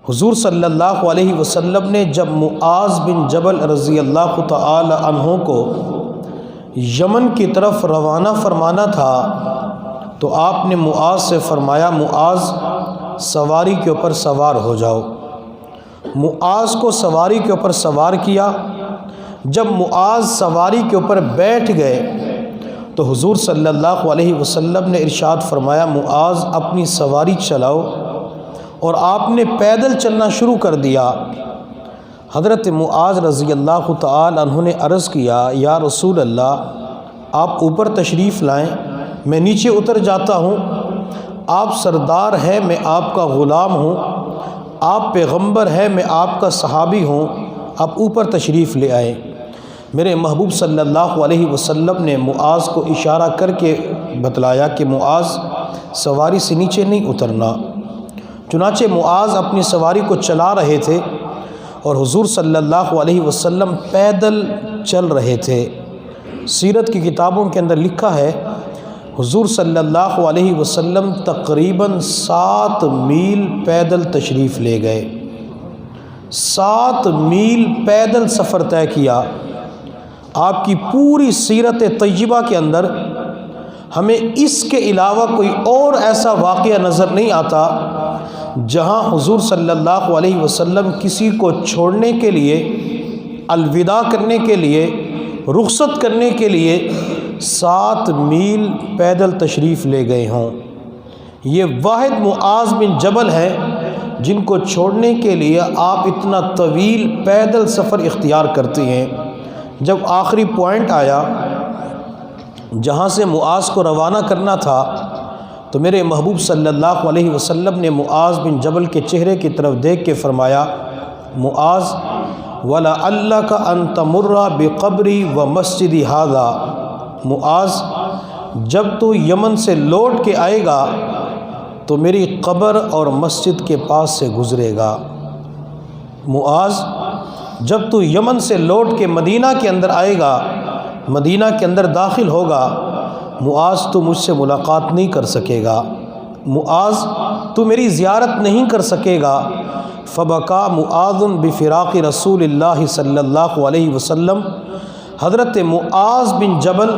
حضور صلی اللہ علیہ وسلم نے جب معاذ بن جبل رضی اللہ تعالی عنہ کو یمن کی طرف روانہ فرمانا تھا تو آپ نے معاذ سے فرمایا معاذ سواری کے اوپر سوار ہو جاؤ۔ معاذ کو سواری کے اوپر سوار کیا۔ جب معاذ سواری کے اوپر بیٹھ گئے تو حضور صلی اللہ علیہ وسلم نے ارشاد فرمایا معاذ اپنی سواری چلاؤ، اور آپ نے پیدل چلنا شروع کر دیا۔ حضرت معاذ رضی اللہ تعالی عنہ نے عرض کیا یا رسول اللہ آپ اوپر تشریف لائیں، میں نیچے اتر جاتا ہوں۔ آپ سردار ہیں، میں آپ کا غلام ہوں، آپ پیغمبر ہیں، میں آپ کا صحابی ہوں، آپ اوپر تشریف لے آئیں۔ میرے محبوب صلی اللہ علیہ وسلم نے معاذ کو اشارہ کر کے بتلایا کہ معاذ سواری سے نیچے نہیں اترنا۔ چنانچہ معاذ اپنی سواری کو چلا رہے تھے اور حضور صلی اللہ علیہ وسلم پیدل چل رہے تھے۔ سیرت کی کتابوں کے اندر لکھا ہے حضور صلی اللہ علیہ وسلم تقریباً 7 میل پیدل تشریف لے گئے۔ 7 میل پیدل سفر طے کیا۔ آپ کی پوری سیرت طیبہ کے اندر ہمیں اس کے علاوہ کوئی اور ایسا واقعہ نظر نہیں آتا جہاں حضور صلی اللہ علیہ وسلم کسی کو چھوڑنے کے لیے، الوداع کرنے کے لیے، رخصت کرنے کے لیے 7 میل پیدل تشریف لے گئے ہوں۔ یہ واحد معاذ بن جبل ہے جن کو چھوڑنے کے لیے آپ اتنا طویل پیدل سفر اختیار کرتے ہیں۔ جب آخری پوائنٹ آیا جہاں سے معاذ کو روانہ کرنا تھا تو میرے محبوب صلی اللہ علیہ وسلم نے معاذ بن جبل کے چہرے کی طرف دیکھ کے فرمایا معاذ وَلَعَلَّكَ أَن تَمُرَّ بِقَبْرِي وَمَسْجِدِ هَذَا، معاذ جب تو یمن سے لوٹ کے آئے گا تو میری قبر اور مسجد کے پاس سے گزرے گا۔ معاذ جب تو یمن سے لوٹ کے مدینہ کے اندر آئے گا، مدینہ کے اندر داخل ہوگا، معاذ تو مجھ سے ملاقات نہیں کر سکے گا، معاذ تو میری زیارت نہیں کر سکے گا۔ فبکا معاذ بفراق رسول اللہ صلی اللہ علیہ وسلم، حضرت معاذ بن جبل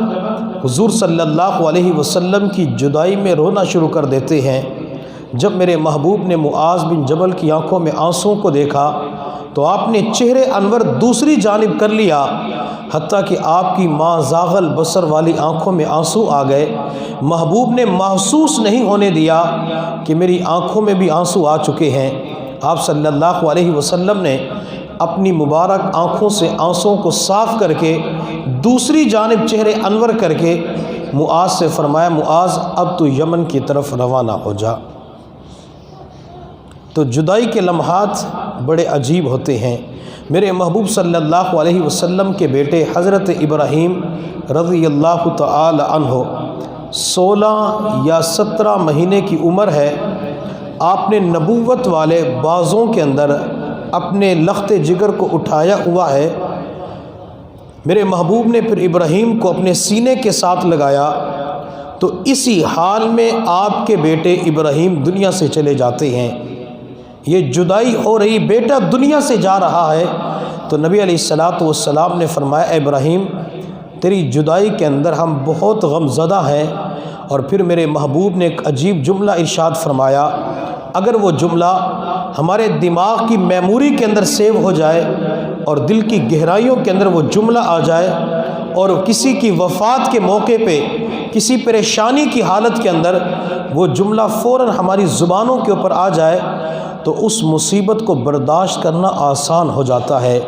حضور صلی اللہ علیہ وسلم کی جدائی میں رونا شروع کر دیتے ہیں۔ جب میرے محبوب نے معاذ بن جبل کی آنکھوں میں آنسوں کو دیکھا تو آپ نے چہرے انور دوسری جانب کر لیا، حتیٰ کہ آپ کی ماں زاغل بصر والی آنکھوں میں آنسو آ گئے۔ محبوب نے محسوس نہیں ہونے دیا کہ میری آنکھوں میں بھی آنسو آ چکے ہیں۔ آپ صلی اللہ علیہ وسلم نے اپنی مبارک آنکھوں سے آنسوں کو صاف کر کے دوسری جانب چہرے انور کر کے معاذ سے فرمایا معاذ اب تو یمن کی طرف روانہ ہو جا۔ تو جدائی کے لمحات بڑے عجیب ہوتے ہیں۔ میرے محبوب صلی اللہ علیہ وسلم کے بیٹے حضرت ابراہیم رضی اللہ تعالی عنہ 16 یا 17 مہینے کی عمر ہے، آپ نے نبوت والے بازوں کے اندر اپنے لخت جگر کو اٹھایا ہوا ہے۔ میرے محبوب نے پھر ابراہیم کو اپنے سینے کے ساتھ لگایا تو اسی حال میں آپ کے بیٹے ابراہیم دنیا سے چلے جاتے ہیں۔ یہ جدائی ہو رہی، بیٹا دنیا سے جا رہا ہے تو نبی علیہ الصلوۃ والسلام نے فرمایا اے ابراہیم تیری جدائی کے اندر ہم بہت غم زدہ ہیں۔ اور پھر میرے محبوب نے ایک عجیب جملہ ارشاد فرمایا، اگر وہ جملہ ہمارے دماغ کی میموری کے اندر سیو ہو جائے اور دل کی گہرائیوں کے اندر وہ جملہ آ جائے اور کسی کی وفات کے موقع پہ کسی پریشانی کی حالت کے اندر وہ جملہ فوراً ہماری زبانوں کے اوپر آ جائے تو اس مصیبت کو برداشت کرنا آسان ہو جاتا ہے،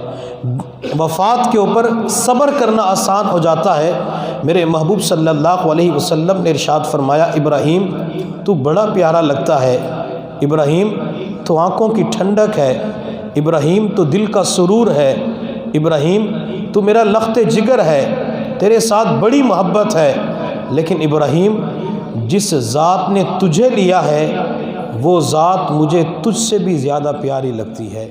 وفات کے اوپر صبر کرنا آسان ہو جاتا ہے۔ میرے محبوب صلی اللہ علیہ وسلم نے ارشاد فرمایا ابراہیم تو بڑا پیارا لگتا ہے، ابراہیم تو آنکھوں کی ٹھنڈک ہے، ابراہیم تو دل کا سرور ہے، ابراہیم تو میرا لخت جگر ہے، تیرے ساتھ بڑی محبت ہے، لیکن ابراہیم جس ذات نے تجھے لیا ہے وہ ذات مجھے تجھ سے بھی زیادہ پیاری لگتی ہے۔